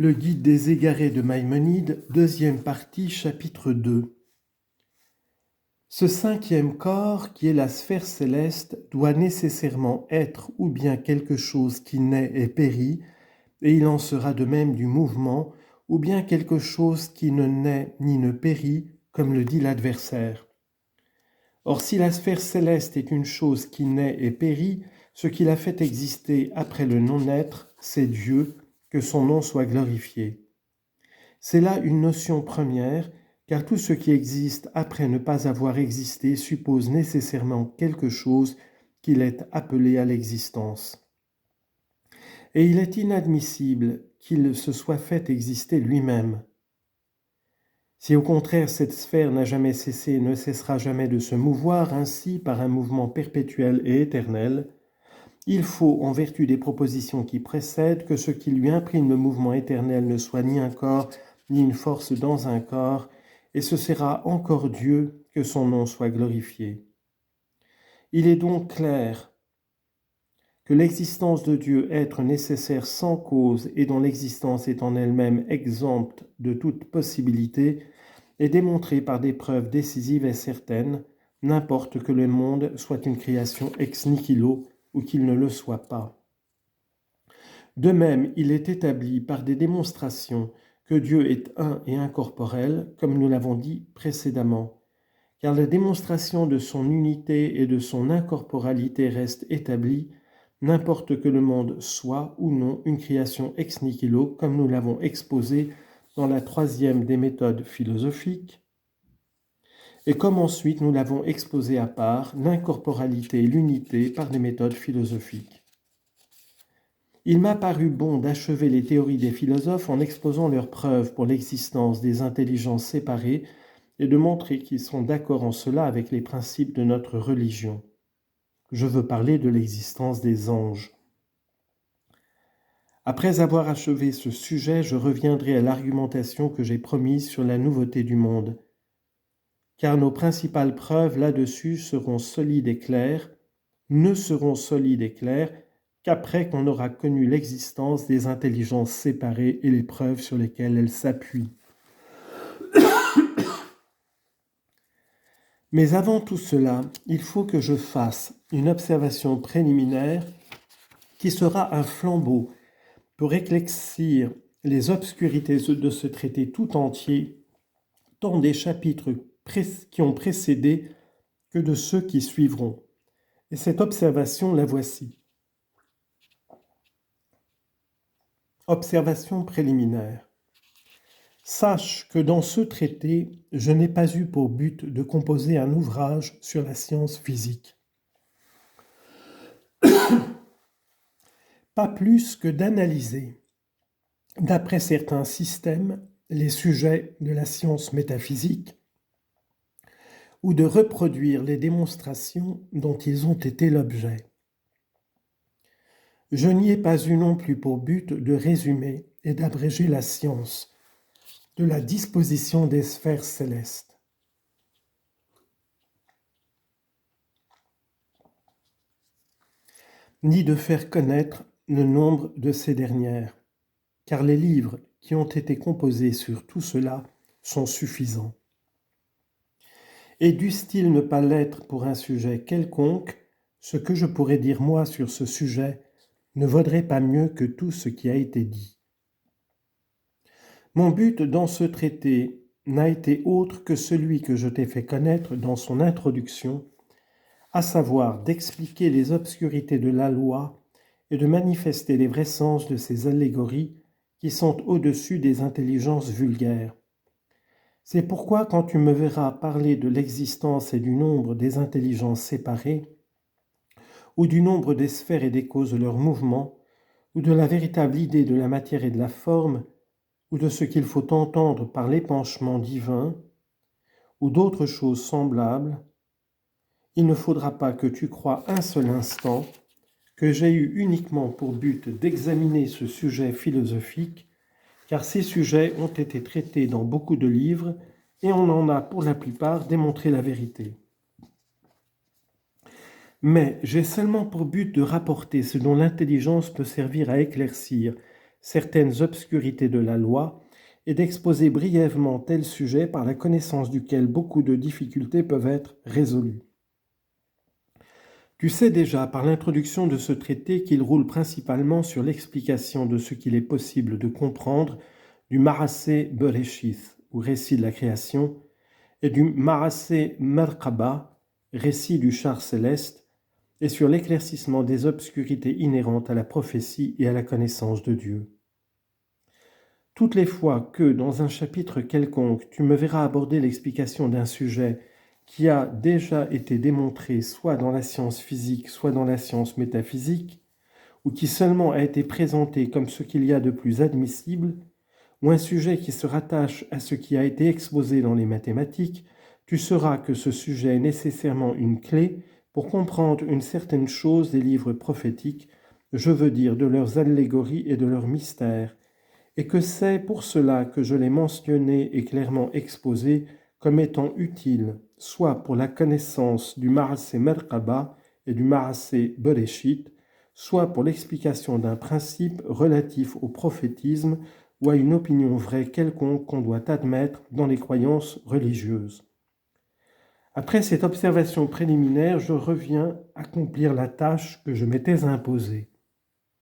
Le guide des égarés de Maïmonide, deuxième partie, chapitre 2. Ce cinquième corps, qui est la sphère céleste, doit nécessairement être ou bien quelque chose qui naît et périt, et il en sera de même du mouvement, ou bien quelque chose qui ne naît ni ne périt, comme le dit l'adversaire. Or, si la sphère céleste est une chose qui naît et périt, ce qui la fait exister après le non-être, c'est Dieu, que son nom soit glorifié. C'est là une notion première, car tout ce qui existe après ne pas avoir existé suppose nécessairement quelque chose qu'il est appelé à l'existence. Et il est inadmissible qu'il se soit fait exister lui-même. Si au contraire cette sphère n'a jamais cessé et ne cessera jamais de se mouvoir ainsi par un mouvement perpétuel et éternel, il faut, en vertu des propositions qui précèdent, que ce qui lui imprime le mouvement éternel ne soit ni un corps, ni une force dans un corps, et ce sera encore Dieu, que son nom soit glorifié. Il est donc clair que l'existence de Dieu, être nécessaire sans cause et dont l'existence est en elle-même exempte de toute possibilité, est démontrée par des preuves décisives et certaines, n'importe que le monde soit une création ex nihilo ou qu'il ne le soit pas. De même, il est établi par des démonstrations que Dieu est un et incorporel, comme nous l'avons dit précédemment, car la démonstration de son unité et de son incorporalité reste établie, n'importe que le monde soit ou non une création ex nihilo, comme nous l'avons exposé dans la troisième des méthodes philosophiques, et comme ensuite nous l'avons exposé à part, l'incorporalité et l'unité par des méthodes philosophiques. Il m'a paru bon d'achever les théories des philosophes en exposant leurs preuves pour l'existence des intelligences séparées et de montrer qu'ils sont d'accord en cela avec les principes de notre religion. Je veux parler de l'existence des anges. Après avoir achevé ce sujet, je reviendrai à l'argumentation que j'ai promise sur la nouveauté du monde, car nos principales preuves là-dessus seront solides et claires, ne seront solides et claires qu'après qu'on aura connu l'existence des intelligences séparées et les preuves sur lesquelles elles s'appuient. Mais avant tout cela, il faut que je fasse une observation préliminaire qui sera un flambeau pour éclaircir les obscurités de ce traité tout entier, tant des chapitres qui ont précédé que de ceux qui suivront. Et cette observation, la voici. Observation préliminaire. Sache que dans ce traité, je n'ai pas eu pour but de composer un ouvrage sur la science physique. Pas plus que d'analyser, d'après certains systèmes, les sujets de la science métaphysique, ou de reproduire les démonstrations dont ils ont été l'objet. Je n'y ai pas eu non plus pour but de résumer et d'abréger la science de la disposition des sphères célestes. Ni de faire connaître le nombre de ces dernières, car les livres qui ont été composés sur tout cela sont suffisants. Et dussent-ils ne pas l'être pour un sujet quelconque, ce que je pourrais dire moi sur ce sujet ne vaudrait pas mieux que tout ce qui a été dit. Mon but dans ce traité n'a été autre que celui que je t'ai fait connaître dans son introduction, à savoir d'expliquer les obscurités de la loi et de manifester les vrais sens de ces allégories qui sont au-dessus des intelligences vulgaires. C'est pourquoi quand tu me verras parler de l'existence et du nombre des intelligences séparées, ou du nombre des sphères et des causes de leurs mouvements, ou de la véritable idée de la matière et de la forme, ou de ce qu'il faut entendre par l'épanchement divin, ou d'autres choses semblables, il ne faudra pas que tu croies un seul instant que j'ai eu uniquement pour but d'examiner ce sujet philosophique, car ces sujets ont été traités dans beaucoup de livres et on en a pour la plupart démontré la vérité. Mais j'ai seulement pour but de rapporter ce dont l'intelligence peut servir à éclaircir, certaines obscurités de la loi et d'exposer brièvement tel sujet par la connaissance duquel beaucoup de difficultés peuvent être résolues. Tu sais déjà par l'introduction de ce traité qu'il roule principalement sur l'explication de ce qu'il est possible de comprendre du Marasé Bereshith, ou récit de la création, et du Marasé Merkaba, récit du char céleste, et sur l'éclaircissement des obscurités inhérentes à la prophétie et à la connaissance de Dieu. Toutes les fois que, dans un chapitre quelconque, tu me verras aborder l'explication d'un sujet qui a déjà été démontré soit dans la science physique, soit dans la science métaphysique, ou qui seulement a été présenté comme ce qu'il y a de plus admissible, ou un sujet qui se rattache à ce qui a été exposé dans les mathématiques, tu sauras que ce sujet est nécessairement une clé pour comprendre une certaine chose des livres prophétiques, je veux dire de leurs allégories et de leurs mystères, et que c'est pour cela que je l'ai mentionné et clairement exposé comme étant utile, soit pour la connaissance du Marasé Merkaba et du Marasé Bereshith, soit pour l'explication d'un principe relatif au prophétisme ou à une opinion vraie quelconque qu'on doit admettre dans les croyances religieuses. Après cette observation préliminaire, je reviens accomplir la tâche que je m'étais imposée.